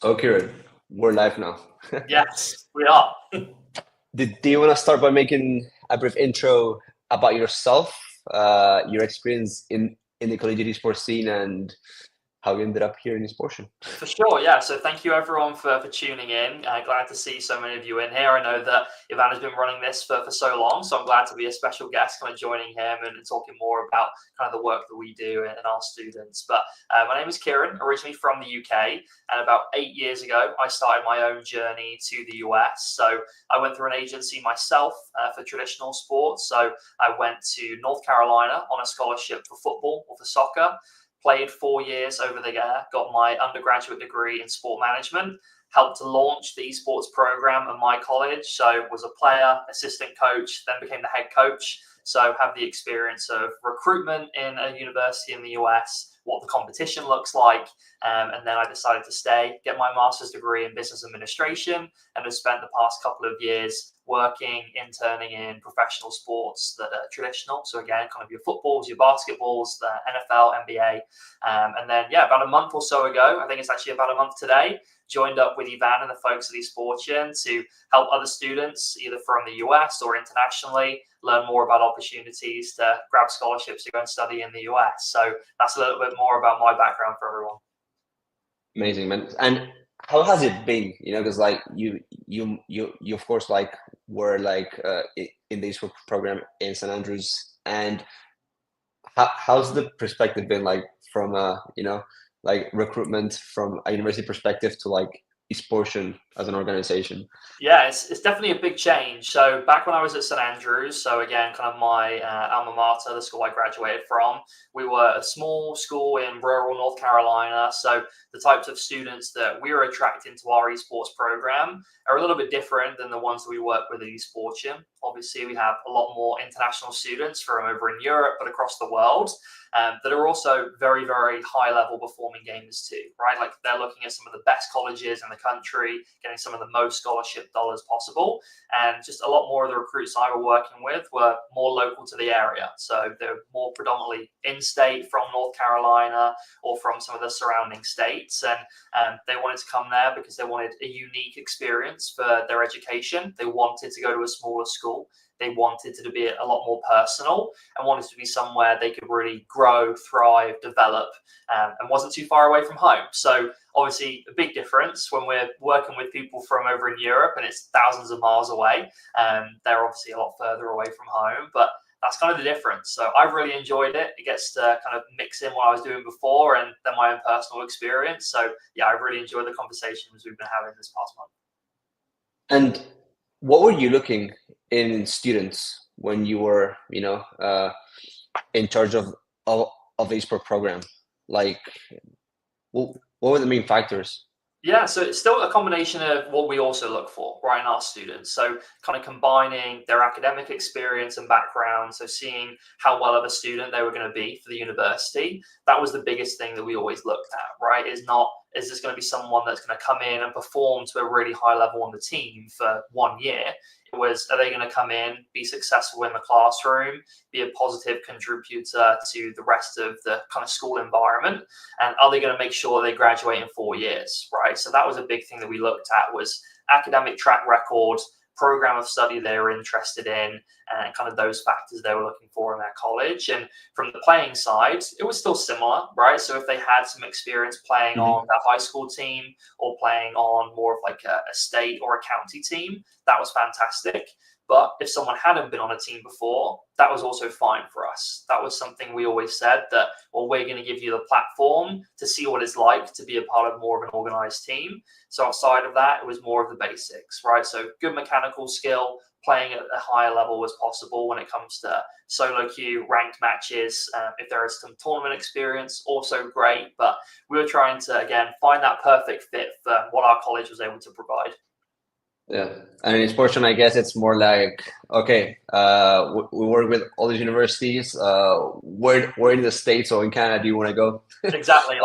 So, Kieran, we're live now. Yes, we are. Do you want to start by making a brief intro about yourself, your experience in the collegiate esports scene, and how you ended up here in esports? For sure, yeah. So thank you everyone for tuning in. Glad to see so many of you in here. I know that Ivan has been running this for so long, so I'm glad to be a special guest kind of joining him and talking more about kind of the work that we do and our students. But my name is Kieran, originally from the UK, and about 8 years ago, I started my own journey to the US. So I went through an agency myself for traditional sports. So I went to North Carolina on a scholarship for football or for soccer. Played 4 years over there, got my undergraduate degree in sport management, helped to launch the esports program at my college. So was a player, assistant coach, then became the head coach. So have the experience of recruitment in a university in the US, what the competition looks like. And then I decided to stay, get my master's degree in business administration, and have spent the past couple of years working, interning in professional sports that are traditional. So again, kind of your footballs, your basketballs, the NFL, NBA. And then, about a month or so ago, I think it's actually about a month today, joined up with Ivan and the folks at eSportian to help other students, either from the US or internationally, learn more about opportunities to grab scholarships to go and study in the US. So that's a little bit more about my background for everyone. Amazing, man. And how has it been? Because like you of course like were like in the esports program in St. Andrews, and how's the perspective been like from like recruitment from a university perspective to like esports as an organization? Yeah, it's definitely a big change. So back when I was at St. Andrews, so again, kind of my alma mater, the school I graduated from, we were a small school in rural North Carolina. So the types of students that we were attracting to our esports program are a little bit different than the ones that we work with at eSportian. Obviously, we have a lot more international students from over in Europe, but across the world. That are also very, very high level performing gamers too, right? Like they're looking at some of the best colleges in the country, getting some of the most scholarship dollars possible. And just a lot more of the recruits I were working with were more local to the area. So they're more predominantly in-state from North Carolina or from some of the surrounding states. And they wanted to come there because they wanted a unique experience for their education. They wanted to go to a smaller school. They wanted it to be a lot more personal and wanted to be somewhere they could really grow, thrive, develop, and wasn't too far away from home. So obviously a big difference when we're working with people from over in Europe and it's thousands of miles away. They're obviously a lot further away from home, but that's kind of the difference. So I've really enjoyed it. It gets to kind of mix in what I was doing before and then my own personal experience. So yeah, I've really enjoyed the conversations we've been having this past month. And what were you looking in students when you were, in charge of the esports program? Like, what were the main factors? Yeah, so it's still a combination of what we also look for, right, in our students. So kind of combining their academic experience and background, so seeing how well of a student they were going to be for the university. That was the biggest thing that we always looked at, right? Is this going to be someone that's going to come in and perform to a really high level on the team for 1 year? It was, are they going to come in, be successful in the classroom, be a positive contributor to the rest of the kind of school environment? And are they going to make sure they graduate in 4 years, right? So that was a big thing that we looked at, was academic track record, program of study they were interested in, and kind of those factors they were looking for in their college. And from the playing side, it was still similar, right? So if they had some experience playing on that high school team or playing on more of like a state or a county team, that was fantastic. But if someone hadn't been on a team before, that was also fine for us. That was something we always said that, well, we're going to give you the platform to see what it's like to be a part of more of an organized team. So outside of that, it was more of the basics, right? So good mechanical skill, playing at a higher level as possible when it comes to solo queue, ranked matches. If there is some tournament experience, also great. But we were trying to, again, find that perfect fit for what our college was able to provide. Yeah, and in esports, I guess it's more like, okay, we work with all these universities. Where in the States or in Canada do you want to go? Exactly.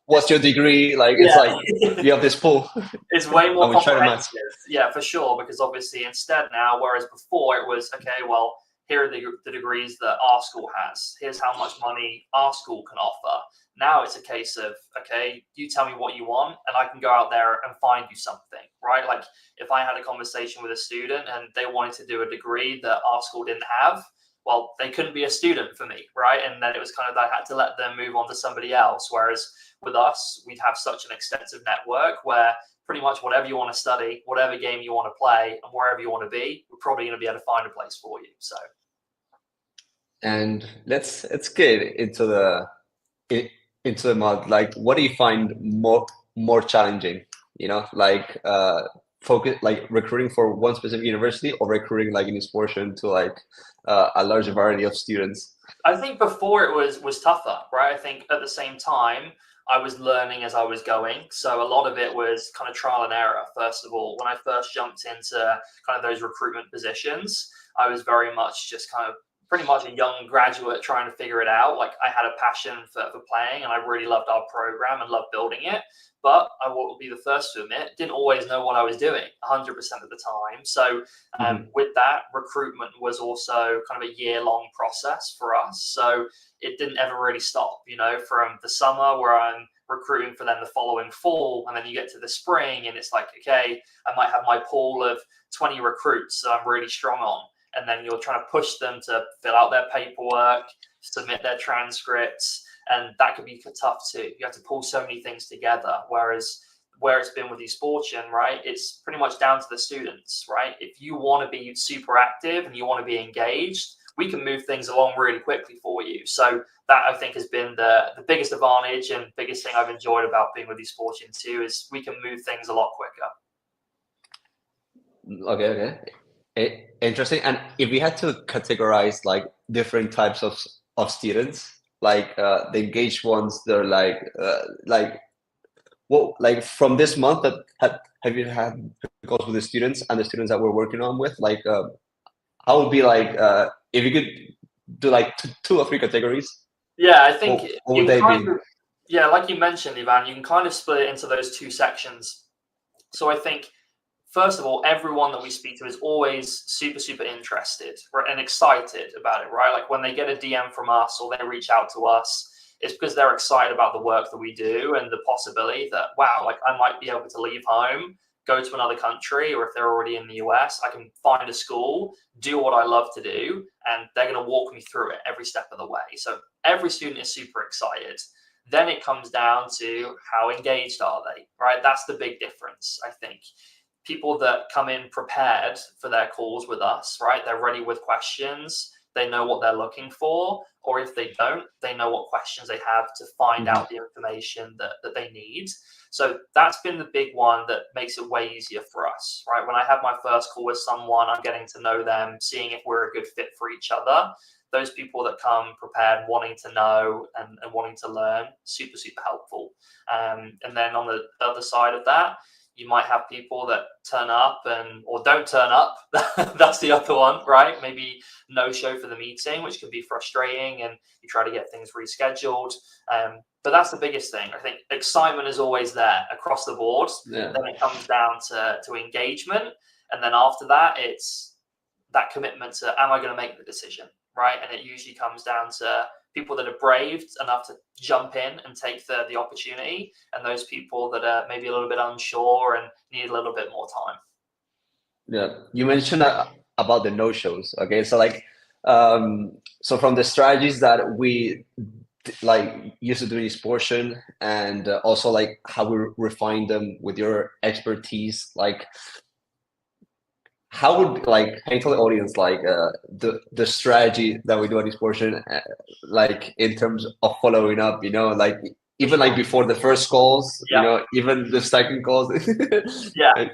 What's your degree? Like, it's like you have this pool. It's way more comprehensive. Yeah, for sure. Because obviously instead now, whereas before it was, okay, well, here are the degrees that our school has. Here's how much money our school can offer. Now it's a case of, okay, you tell me what you want and I can go out there and find you something, right? Like if I had a conversation with a student and they wanted to do a degree that our school didn't have, well, they couldn't be a student for me, right? And then it was kind of, I had to let them move on to somebody else. Whereas with us, we'd have such an extensive network where pretty much whatever you want to study, whatever game you want to play, and wherever you want to be, we're probably going to be able to find a place for you. So, And let's get into the mud. Like, what do you find more challenging? Like focus, like recruiting for one specific university, or recruiting like in this portion to like a larger variety of students. I think before it was tougher, right? I think at the same time I was learning as I was going, so a lot of it was kind of trial and error. First of all, when I first jumped into kind of those recruitment positions, I was very much just kind of pretty much a young graduate trying to figure it out. Like I had a passion for playing and I really loved our program and loved building it. But I will be the first to admit, didn't always know what I was doing 100% of the time. So with that, recruitment was also kind of a year-long process for us. So it didn't ever really stop, from the summer where I'm recruiting for then the following fall. And then you get to the spring and it's like, okay, I might have my pool of 20 recruits that I'm really strong on. And then you're trying to push them to fill out their paperwork, submit their transcripts, and that could be tough too. You have to pull so many things together. Whereas where it's been with esports, right, it's pretty much down to the students, right? If you want to be super active and you want to be engaged, we can move things along really quickly for you. So that I think has been the biggest advantage and biggest thing I've enjoyed about being with esports too, is we can move things a lot quicker. Okay. Interesting. And if we had to categorize like different types of students, like the engaged ones, they're like well, like from this month, that have you had calls with the students and the students that we're working on with? Like, how would be like if you could do like two or three categories? Yeah, I think what would they be? yeah, like you mentioned, Ivan, you can kind of split it into those two sections. So I think first of all, everyone that we speak to is always super, super interested, right, and excited about it, right? Like when they get a DM from us or they reach out to us, it's because they're excited about the work that we do and the possibility that, wow, like I might be able to leave home, go to another country, or if they're already in the US, I can find a school, do what I love to do, and they're going to walk me through it every step of the way. So every student is super excited. Then it comes down to how engaged are they, right? That's the big difference, I think. People that come in prepared for their calls with us, right? They're ready with questions. They know what they're looking for. Or if they don't, they know what questions they have to find out the information that they need. So that's been the big one that makes it way easier for us, right? When I have my first call with someone, I'm getting to know them, seeing if we're a good fit for each other. Those people that come prepared, wanting to know and wanting to learn, super, super helpful. And then on the other side of that, you might have people that turn up or don't turn up. That's the other one, right? Maybe no show for the meeting, which can be frustrating, and you try to get things rescheduled. But that's the biggest thing. I think excitement is always there across the board. Yeah. Then it comes down to engagement. And then after that, it's that commitment to, am I going to make the decision, right? And it usually comes down to people that are brave enough to jump in and take the opportunity, and those people that are maybe a little bit unsure and need a little bit more time. Yeah, you mentioned about the no-shows. Okay, so like, so from the strategies that we like used to do in this portion, and also like how we refine them with your expertise, like how would can you tell the audience like the strategy that we do on this portion, like in terms of following up, like even like before the first calls, even the second calls. Yeah.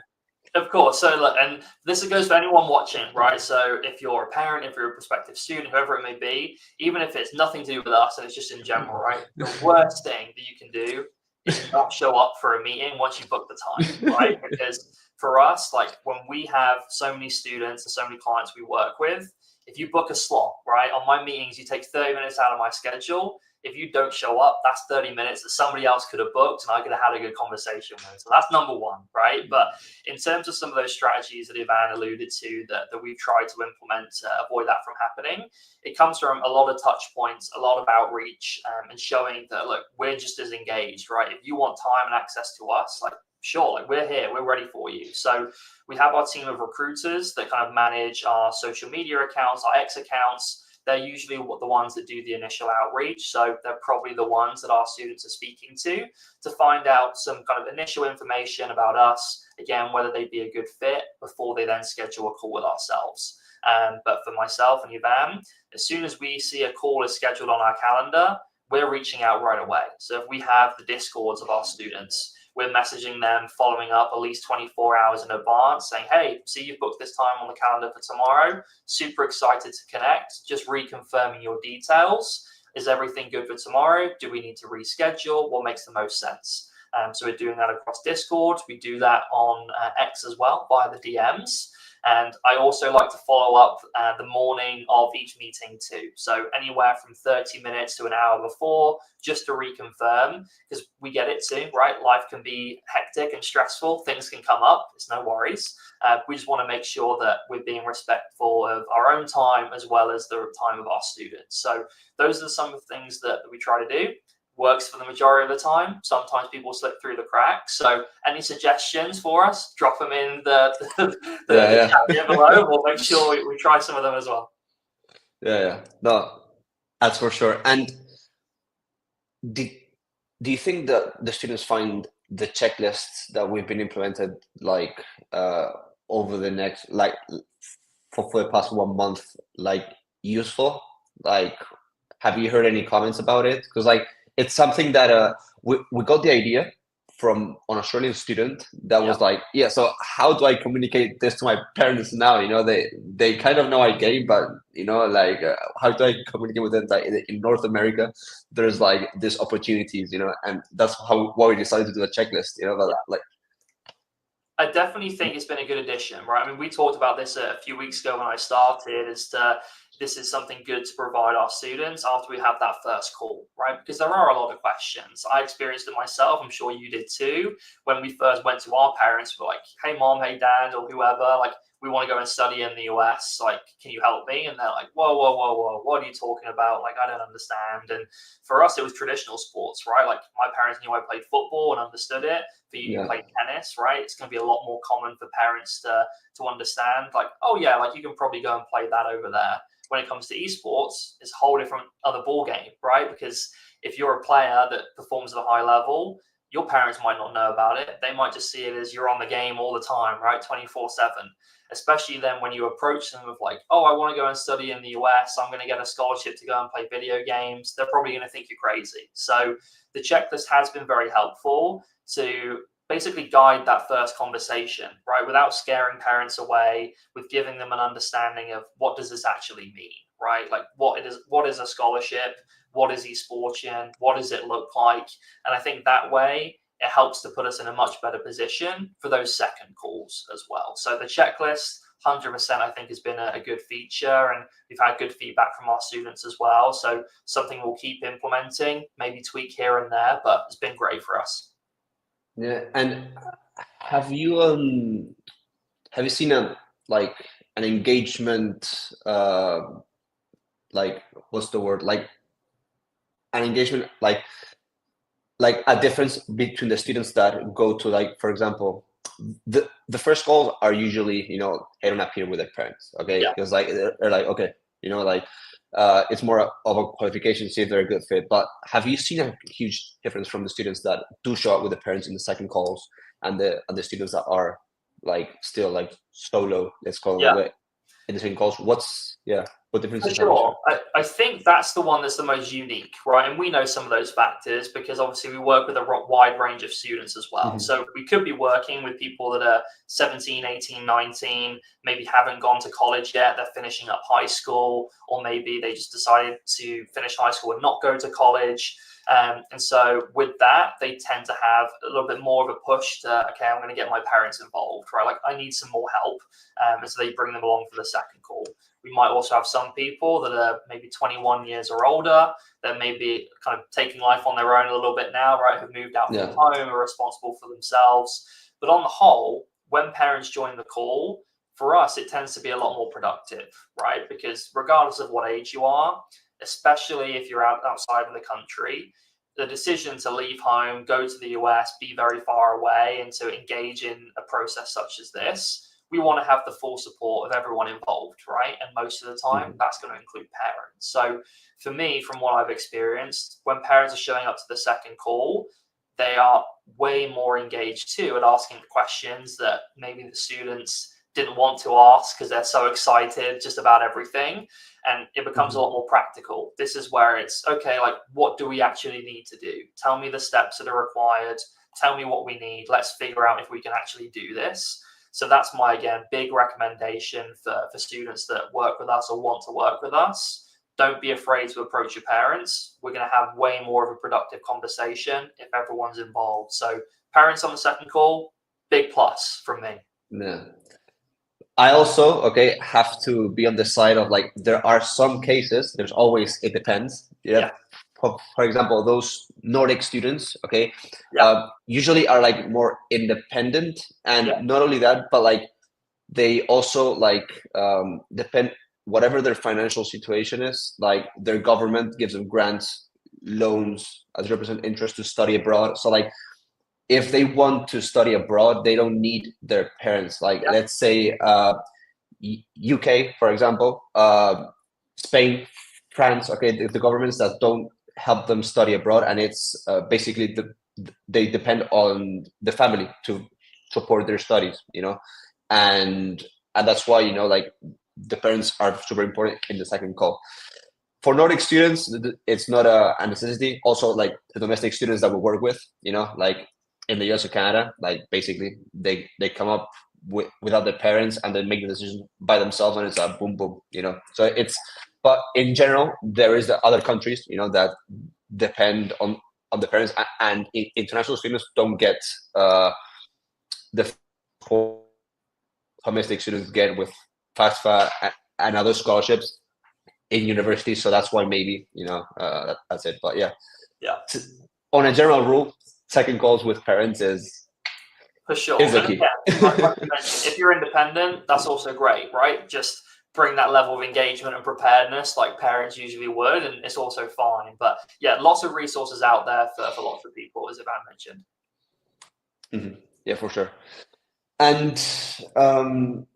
Of course. So, look, and this goes for anyone watching, right? So, if you're a parent, if you're a prospective student, whoever it may be, even if it's nothing to do with us and it's just in general, right? The worst thing that you can do is not show up for a meeting once you book the time, right? Because for us, like when we have so many students and so many clients we work with, if you book a slot, right, on my meetings, you take 30 minutes out of my schedule. if you don't show up, that's 30 minutes that somebody else could have booked and I could have had a good conversation with. So that's number one, right? But in terms of some of those strategies that Ivan alluded to that we've tried to implement to avoid that from happening, it comes from a lot of touch points, a lot of outreach, and showing that, look, we're just as engaged, right? If you want time and access to us, like, sure, like, we're here, we're ready for you. So we have our team of recruiters that kind of manage our social media accounts, our X accounts. They're usually the ones that do the initial outreach. So they're probably the ones that our students are speaking to find out some kind of initial information about us, again, whether they'd be a good fit before they then schedule a call with ourselves. But for myself and Ivan, as soon as we see a call is scheduled on our calendar, we're reaching out right away. So if we have the Discords of our students, we're messaging them, following up at least 24 hours in advance, saying, hey, see, you've booked this time on the calendar for tomorrow. Super excited to connect. Just reconfirming your details. Is everything good for tomorrow? Do we need to reschedule? What makes the most sense? So we're doing that across Discord. We do that on X as well via the DMs. And I also like to follow up the morning of each meeting too. So anywhere from 30 minutes to an hour before, just to reconfirm, because we get it too, right? Life can be hectic and stressful. Things can come up. It's no worries. We just want to make sure that we're being respectful of our own time as well as the time of our students. So those are some of the things that we try to do. Works for the majority of the time. Sometimes people slip through the cracks. So any suggestions for us, drop them in the chat here below. We'll make sure we try some of them as well. Yeah. No, that's for sure. And do you think that the students find the checklists that we've been implemented like over the next for the past 1 month like useful? Like, have you heard any comments about it? Because like it's something that we got the idea from an Australian student that was like, yeah, so how do I communicate this to my parents now? You know, they kind of know I game, but you know, like how do I communicate with them that in North America there's like these opportunities, you know, and that's why we decided to do a checklist, you know, like. I definitely think it's been a good addition, right? I mean, we talked about this a few weeks ago when I started, this is something good to provide our students after we have that first call, right? Because there are a lot of questions. I experienced it myself. I'm sure you did too. When we first went to our parents, we're like, hey, mom, hey, dad, or whoever, like, we want to go and study in the US. Like, can you help me? And they're like, whoa. What are you talking about? Like, I don't understand. And for us, it was traditional sports, right? Like, my parents knew I played football and understood it. For you, you played tennis, right? It's going to be a lot more common for parents to understand. Like, oh, yeah, like, you can probably go and play that over there. When it comes to esports, it's a whole different other ball game, right? Because if you're a player that performs at a high level, your parents might not know about it. They might just see it as you're on the game all the time, right? 24/7. Especially then when you approach them with like, oh, I want to go and study in the US. I'm going to get a scholarship to go and play video games. They're probably going to think you're crazy. So the checklist has been very helpful to basically guide that first conversation, right? Without scaring parents away, with giving them an understanding of what does this actually mean, right? Like what is a scholarship? What is esports? What does it look like? And I think that way it helps to put us in a much better position for those second calls as well. So the checklist, 100%, I think has been a good feature, and we've had good feedback from our students as well. So something we'll keep implementing, maybe tweak here and there, but it's been great for us. Yeah, and have you seen an engagement like what's the word, like an engagement like a difference between the students that go to, like, for example, the first calls are usually, you know, they don't appear with their parents, okay, because like they're like, okay, you know, like it's more of a qualification, see if they're a good fit. But have you seen a huge difference from the students that do show up with the parents in the second calls and the students that are like still like solo, let's call it, in the second calls? What differences For sure. I think that's the one that's the most unique, right? And we know some of those factors because obviously we work with a wide range of students as well. So we could be working with people that are 17, 18, 19, maybe haven't gone to college yet, they're finishing up high school, or maybe they just decided to finish high school and not go to college. And so with that, they tend to have a little bit more of a push to, okay, I'm going to get my parents involved, right? Like I need some more help. And so they bring them along for the second call. We might also have some people that are maybe 21 years or older that may be kind of taking life on their own a little bit now, right? Who've moved out from home, are responsible for themselves. But on the whole, when parents join the call, for us, it tends to be a lot more productive, right? Because regardless of what age you are, especially if you're outside of the country, the decision to leave home, go to the US, be very far away, and to engage in a process such as this, we want to have the full support of everyone involved, right? And most of the time, that's going to include parents. So for me, from what I've experienced, when parents are showing up to the second call, they are way more engaged too at asking the questions that maybe the students didn't want to ask because they're so excited just about everything. And it becomes a lot more practical. This is where it's, okay, like, what do we actually need to do? Tell me the steps that are required. Tell me what we need. Let's figure out if we can actually do this. So that's my, again, big recommendation for students that work with us or want to work with us. Don't be afraid to approach your parents. We're going to have way more of a productive conversation if everyone's involved. So parents on the second call, big plus from me. Yeah. I also, have to be on the side of like, there are some cases, there's always, it depends. Yeah. For example, those Nordic students, usually are like more independent, and not only that, but like they also like depend, whatever their financial situation is, like their government gives them grants, loans as 0% interest to study abroad. So like if they want to study abroad, they don't need their parents. Like let's say UK, for example, Spain, France, the governments that don't help them study abroad, and it's basically they depend on the family to support their studies, and that's why like the parents are super important in the second call. For Nordic students, it's not a necessity. Also, like the domestic students that we work with, like in the US or Canada, like basically they come up without their parents and then make the decision by themselves, and it's a boom boom, so it's, but in general there is the other countries that depend on the parents, and international students don't get the domestic students get with FAFSA and other scholarships in universities. So that's why maybe that's it. But yeah on a general rule, second calls with parents is for sure. Is the key. Like if you're independent, that's also great, right? Just bring that level of engagement and preparedness like parents usually would, and it's also fine. But yeah, lots of resources out there for lots of people, as Ivan mentioned. Yeah, for sure. And on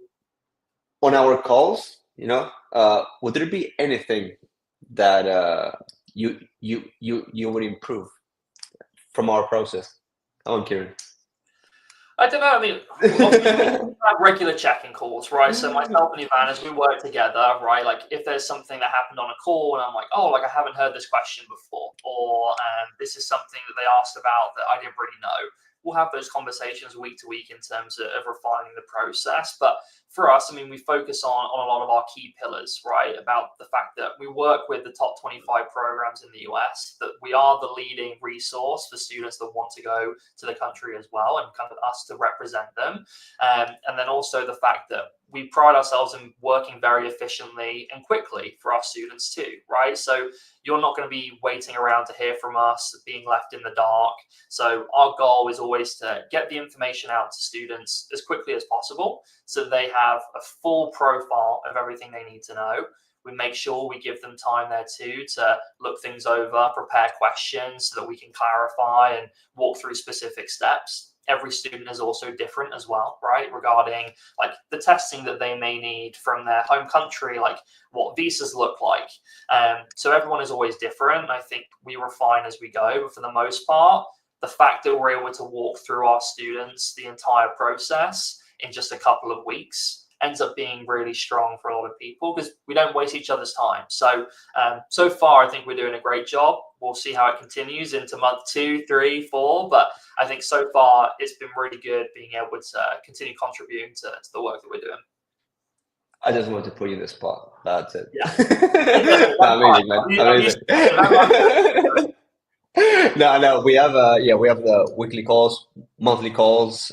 our calls, would there be anything that you would improve from our process? Come on, Kieran. I don't know. I mean, we have regular check-in calls, right? So myself and Ivan, as we work together, right? Like if there's something that happened on a call and I'm like, oh, like I haven't heard this question before, or this is something that they asked about that I didn't really know. We'll have those conversations week to week in terms of refining the process. But for us, I mean, we focus on a lot of our key pillars, right? About the fact that we work with the top 25 programs in the US, that we are the leading resource for students that want to go to the country as well, and kind of us to represent them. And then also the fact that we pride ourselves in working very efficiently and quickly for our students too, right? So you're not going to be waiting around to hear from us, being left in the dark. So our goal is always to get the information out to students as quickly as possible so they have a full profile of everything they need to know. We make sure we give them time there too to look things over, prepare questions so that we can clarify and walk through specific steps. Every student is also different as well, right? Regarding like the testing that they may need from their home country, like what visas look like. So everyone is always different. I think we refine as we go, but for the most part, the fact that we're able to walk through our students the entire process in just a couple of weeks ends up being really strong for a lot of people because we don't waste each other's time. So so far, I think we're doing a great job. We'll see how it continues into month 2, 3, 4. But I think so far, it's been really good being able to continue contributing to the work that we're doing. I just want to put you in the spot. That's it. Yeah. Amazing, man. Amazing. No, we have the weekly calls, monthly calls,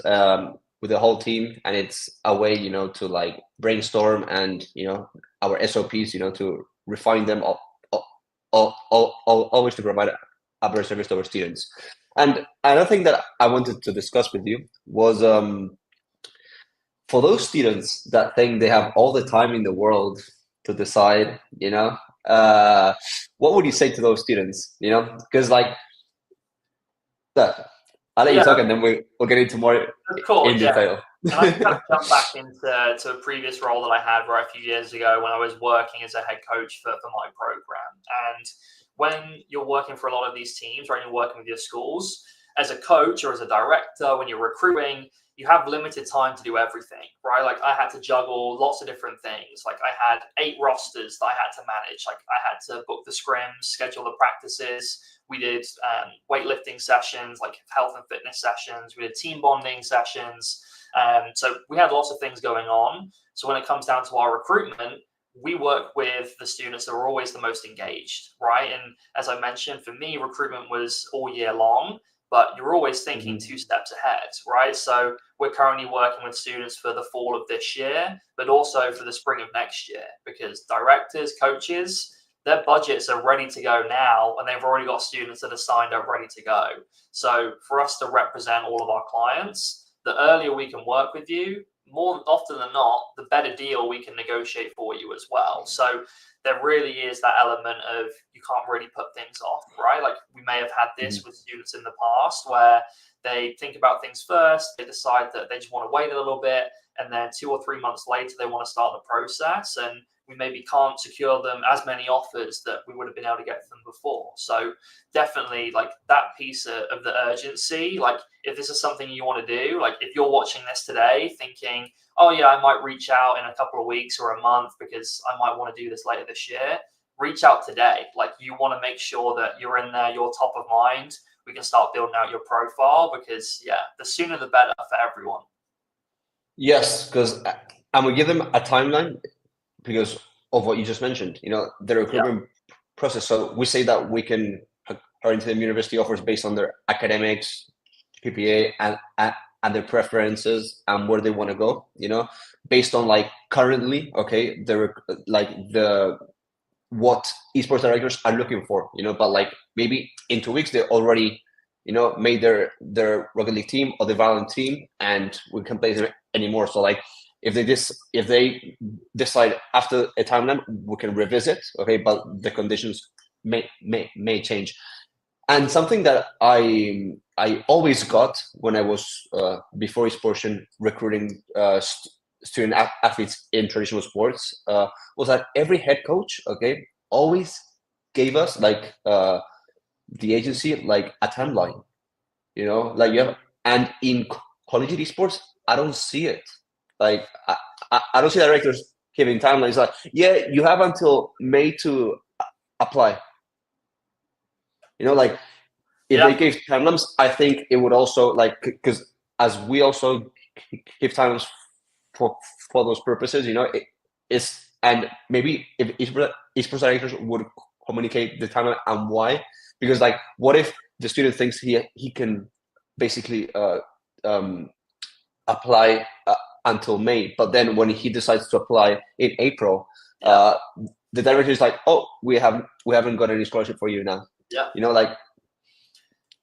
with the whole team, and it's a way, to like brainstorm and, our SOPs, to refine them always to provide a better service to our students. And another thing that I wanted to discuss with you was, for those students that think they have all the time in the world to decide, what would you say to those students? Because like that, I'll let you Yeah, talk, and then we'll get into more of course, in yeah. detail. And I can kind of jump back into a previous role that I had right a few years ago when I was working as a head coach for my program. And when you're working for a lot of these teams, right, you're working with your schools, as a coach or as a director, when you're recruiting, you have limited time to do everything, right? Like I had to juggle lots of different things. Like I had 8 rosters that I had to manage. Like I had to book the scrims, schedule the practices. We did weightlifting sessions, like health and fitness sessions. We did team bonding sessions. So we had lots of things going on. So when it comes down to our recruitment, we work with the students that are always the most engaged, right? And as I mentioned, for me, recruitment was all year long, but you're always thinking 2 steps ahead, right? So we're currently working with students for the fall of this year, but also for the spring of next year, because directors, coaches, their budgets are ready to go now, and they've already got students that are signed up ready to go. So for us to represent all of our clients, the earlier we can work with you, more often than not, the better deal we can negotiate for you as well. So there really is that element of you can't really put things off, right? Like we may have had this with students in the past where they think about things first, they decide that they just want to wait a little bit, and then 2 or 3 months later they want to start the process, and we maybe can't secure them as many offers that we would have been able to get them before. So definitely like that piece of the urgency, like if this is something you want to do, like if you're watching this today thinking, oh yeah, I might reach out in a couple of weeks or a month because I might want to do this later this year, reach out today. Like you want to make sure that you're in there, you're top of mind. We can start building out your profile because yeah, the sooner the better for everyone. Yes, because and we give them a timeline because of what you just mentioned. The Yeah, recruitment process. So we say that we can hire into the university offers based on their academics, PPA, and their preferences and where they want to go. Based on like currently, okay, the what esports directors are looking for. But like maybe in 2 weeks they already made their Rocket League team or the Valorant team, and we can't play them anymore. So like if they decide after a timeline, we can revisit, okay, but the conditions may change. And something that I always got when I was before esports recruiting student athletes in traditional sports was that every head coach, okay, always gave us like the agency like a timeline. Like you have, and in collegiate esports, I don't see it. Like I don't see directors giving timelines. Like, yeah, you have until May to apply. Like if yeah, they gave timelines, I think it would also like, because as we also give timelines for those purposes, it's, and maybe if esports directors would communicate the timeline and why, because like what if the student thinks he can basically apply until May, but then when he decides to apply in April, yeah, the director is like, oh, we haven't got any scholarship for you now. yeah. Like.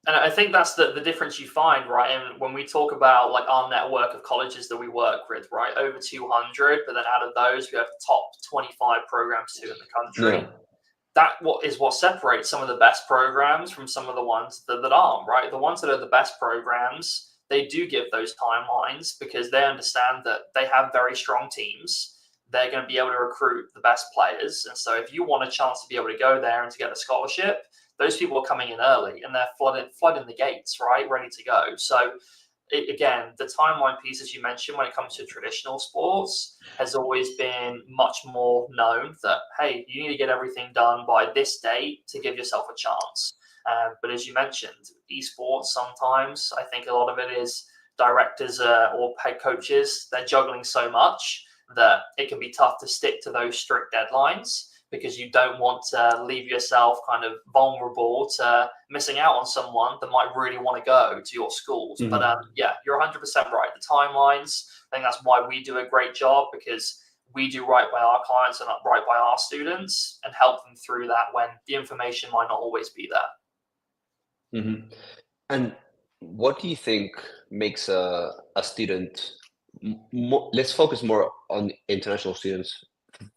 And I think that's the difference you find, right? And when we talk about like our network of colleges that we work with, right, over 200, but then out of those, we have top 25 programs too in the Yeah. country. What separates some of the best programs from some of the ones that aren't, right? The ones that are the best programs, they do give those timelines because they understand that they have very strong teams. They're going to be able to recruit the best players. And so if you want a chance to be able to go there and to get a scholarship, those people are coming in early and they're flooding the gates, right? Ready to go. So again, the timeline piece, as you mentioned, when it comes to traditional sports, has always been much more known that, hey, you need to get everything done by this date to give yourself a chance. But as you mentioned, esports, sometimes I think a lot of it is directors or head coaches, they're juggling so much that it can be tough to stick to those strict deadlines because you don't want to leave yourself kind of vulnerable to missing out on someone that might really want to go to your schools. Mhm. But yeah, you're 100% right. The timelines, I think that's why we do a great job, because we do right by our clients and right by our students and help them through that when the information might not always be there. Mhm. And what do you think makes a student let's focus more on international students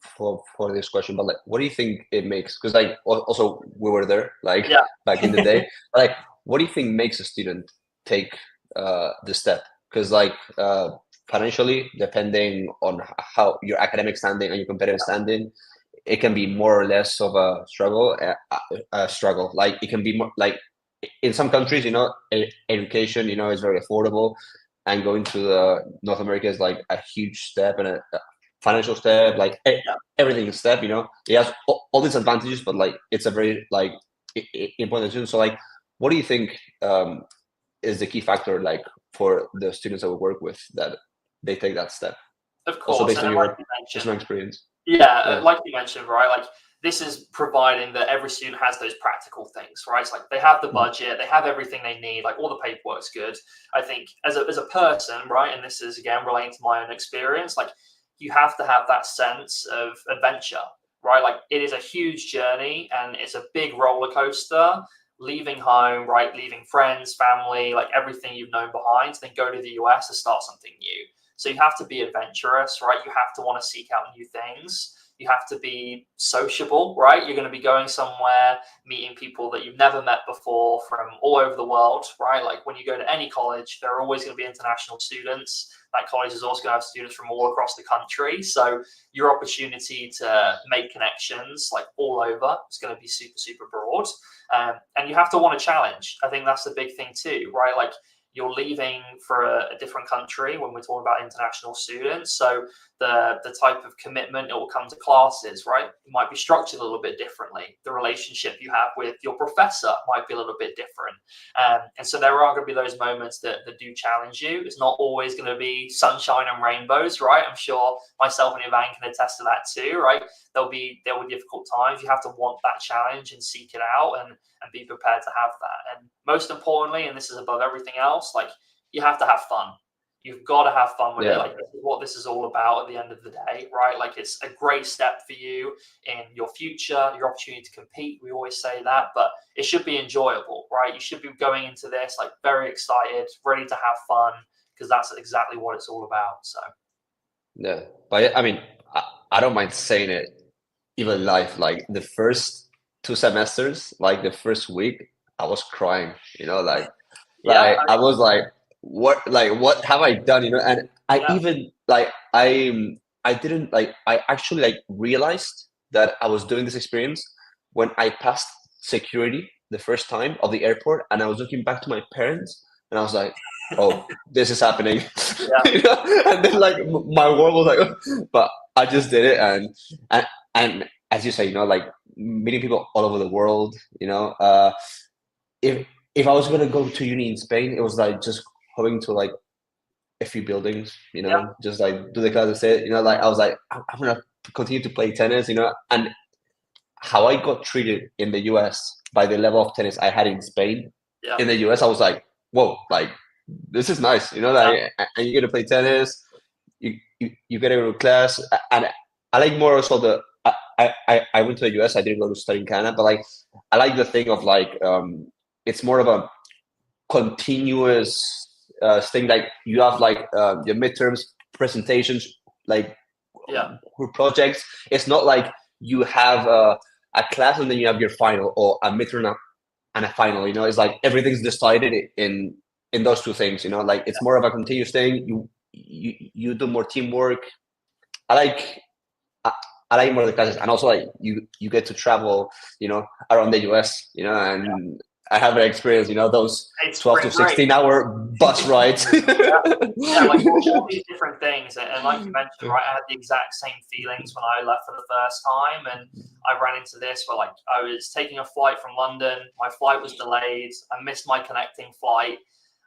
for this question, but like what do you think it makes, because like also we were there like Yeah. back in the day, like what do you think makes a student take the step? Because like financially, depending on how your academic standing and your competitive standing, it can be more or less of a struggle. Like it can be more like in some countries, education, is very affordable, and going to North America is like a huge step and a financial step, like Yeah. everything is step. It has all these advantages, but like it's a very like important decision. So like, what do you think is the key factor like for the students that we work with that they take that step? Of Also course. based on And like your you personal mentioned, experience. yeah, Yeah. like you mentioned, right? Like this is providing that every student has those practical things, right? It's like they have the budget, they have everything they need, like all the paperwork's good. I think as a person, right, and this is again relating to my own experience, like you have to have that sense of adventure, right? Like it is a huge journey and it's a big roller coaster. Leaving home, right? Leaving friends, family, like everything you've known behind, to then go to the US to start something new. So you have to be adventurous, right? You have to want to seek out new things. You have to be sociable, right? You're going to be going somewhere, meeting people that you've never met before from all over the world, right? Like when you go to any college, there are always going to be international students. That college is also going to have students from all across the country. So your opportunity to make connections like all over is going to be super, super broad. And you have to want a challenge. I think that's the big thing too, right? Like you're leaving for a different country when we're talking about international students. So the type of commitment it will come to classes, right? It might be structured a little bit differently. The relationship you have with your professor might be a little bit different. And so there are going to be those moments that do challenge you. It's not always going to be sunshine and rainbows, right? I'm sure myself and Ivan can attest to that too, right? There will be difficult times. You have to want that challenge and seek it out and be prepared to have that. And most importantly, and this is above everything else, like you have to have fun. You've got to have fun with it. Yeah. Like this is what this is all about at the end of the day, right? Like it's a great step for you in your future, your opportunity to compete. We always say that, but it should be enjoyable, right? You should be going into this like very excited, ready to have fun, because that's exactly what it's all about. So Yeah, but I mean, I don't mind saying it. Even life, like the first 2 semesters, like the first week, I was crying. Like yeah, I was like what have I done? And I yeah, even like I didn't like I actually like realized that I was doing this experience when I passed security the first time of the airport, and I was looking back to my parents, and I was like, oh, this is happening. yeah, And then like my world was like, but I just did it, and as you say, like meeting people all over the world. If I was gonna go to uni in Spain, it was like just going to like a few buildings, yeah, just like do the class, say, like I was like, I'm gonna continue to play tennis, and how I got treated in the US by the level of tennis I had in Spain. yeah, In the US, I was like, whoa, like this is nice, yeah, like, and you get to play tennis, you get to go to class, and I like more also I went to the US, I didn't go to study in Canada, but like I like the thing of like it's more of a continuous thing, like you have like your midterms, presentations, like yeah, group projects. It's not like you have a class and then you have your final, or a midterm and a final. It's like everything's decided in those two things. Like it's more of a continuous thing. You do more teamwork. I like I, I like more the classes, and also like you get to travel, around the US, and I have an experience, those it's 12 to pretty great. 16-hour bus rides. Yeah, like all these different things, and like you mentioned, right, I had the exact same feelings when I left for the first time, and I ran into this where like I was taking a flight from London, my flight was delayed, I missed my connecting flight,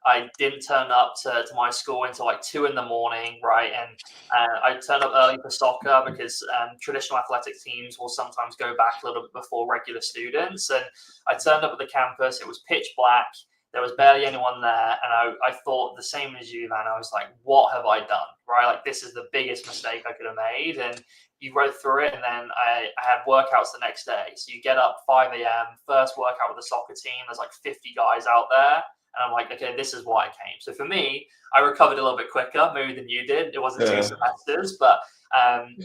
I didn't turn up to my school until like 2 in the morning, right? And I turned up early for soccer because traditional athletic teams will sometimes go back a little bit before regular students. And I turned up at the campus. It was pitch black. There was barely anyone there. And I thought the same as you, man. I was like, what have I done? Right? Like, this is the biggest mistake I could have made. And you rode through it. And then I had workouts the next day. So you get up 5 a.m., first workout with the soccer team. There's like 50 guys out there. And I'm like, okay, this is why I came. So for me, I recovered a little bit quicker, maybe than you did. It wasn't 2 semesters, but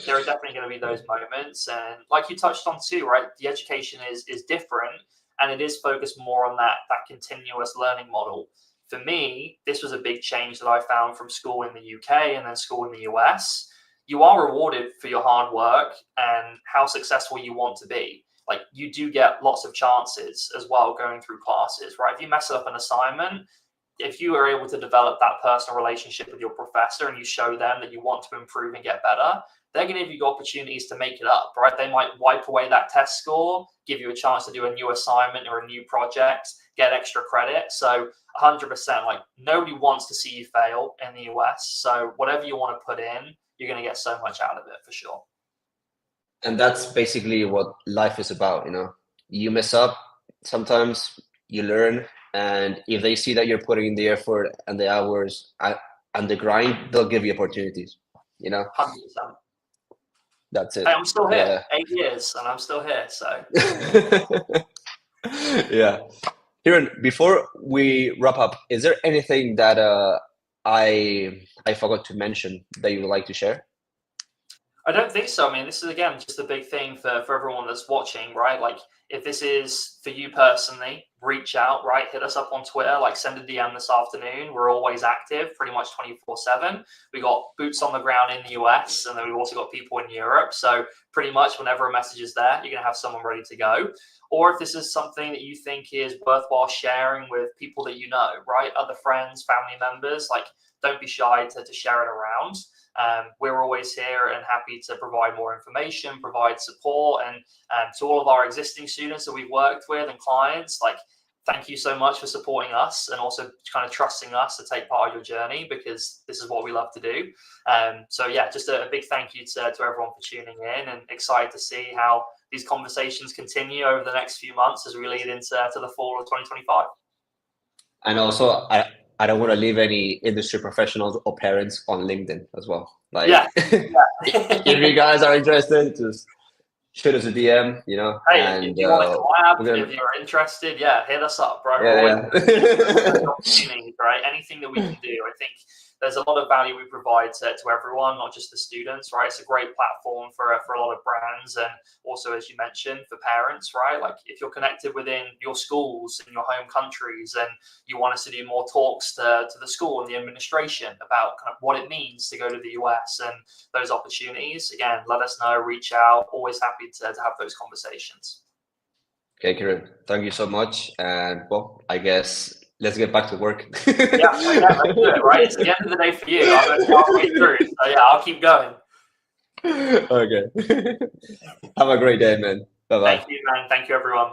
there are definitely going to be those moments. And like you touched on too, right? The education is different, and it is focused more on that continuous learning model. For me, this was a big change that I found from school in the UK and then school in the US. You are rewarded for your hard work and how successful you want to be. Like, you do get lots of chances as well going through classes, right? If you mess up an assignment, if you are able to develop that personal relationship with your professor and you show them that you want to improve and get better, they're going to give you opportunities to make it up, right? They might wipe away that test score, give you a chance to do a new assignment or a new project, get extra credit. So 100%, like, nobody wants to see you fail in the US. So whatever you want to put in, you're going to get so much out of it for sure. And that's basically what life is about, You mess up, sometimes you learn, and if they see that you're putting in the effort and the hours and the grind, they'll give you opportunities, 100%. That's it. Hey, I'm still here. 8 years, and I'm still here, so. Yeah. Kieran, before we wrap up, is there anything that I forgot to mention that you would like to share? I don't think so. I mean, this is, again, just a big thing for everyone that's watching, right? Like, if this is for you personally, reach out, right? Hit us up on Twitter, like send a DM this afternoon. We're always active, pretty much 24/7. We got boots on the ground in the US, and then we've also got people in Europe. So pretty much whenever a message is there, you're going to have someone ready to go. Or if this is something that you think is worthwhile sharing with people that you know, right? Other friends, family members, like, don't be shy to share it around. We're always here and happy to provide more information, provide support, and to all of our existing students that we've worked with and clients, like, thank you so much for supporting us and also kind of trusting us to take part of your journey, because this is what we love to do. So yeah, just a big thank you to everyone for tuning in, and excited to see how these conversations continue over the next few months as we lead into the fall of 2025. And also, I don't want to leave any industry professionals or parents on LinkedIn as well. Like, yeah. If you guys are interested, just shoot us a DM, Hey, and if you want to collab, if you're interested, hit us up, right? Yeah. Opportunities, right? Anything that we can do. I think there's a lot of value we provide to everyone, not just the students, right? It's a great platform for a lot of brands, and also, as you mentioned, for parents, right? Like, if you're connected within your schools in your home countries and you want us to do more talks to the school and the administration about kind of what it means to go to the US and those opportunities, again, let us know, reach out. Always happy to have those conversations. Okay, Kieran, thank you so much. And well, I guess let's get back to work. Yeah, let's do it, right? It's the end of the day for you. I'm halfway through. So yeah, I'll keep going. Okay. Have a great day, man. Bye-bye. Thank you, man. Thank you, everyone.